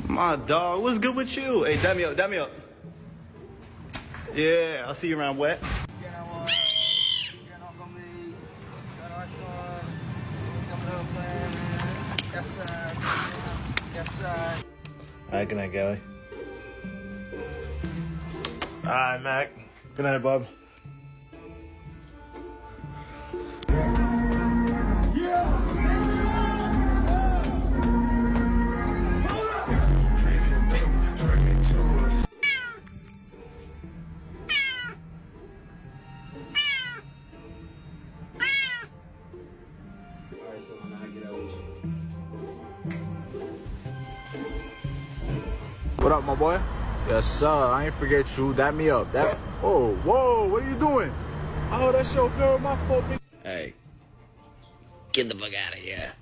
My dog, what's good with you? Hey, dap me up, dap me up. Yeah, I'll see you around wet. Alright, good night, Gally. Alright, Mac. Good night, bub. What up, my boy? Yes, sir. I ain't forget you. Dap me up. Oh, whoa, what are you doing? Oh, that's your girl. My fault. Hey, get the fuck out of here.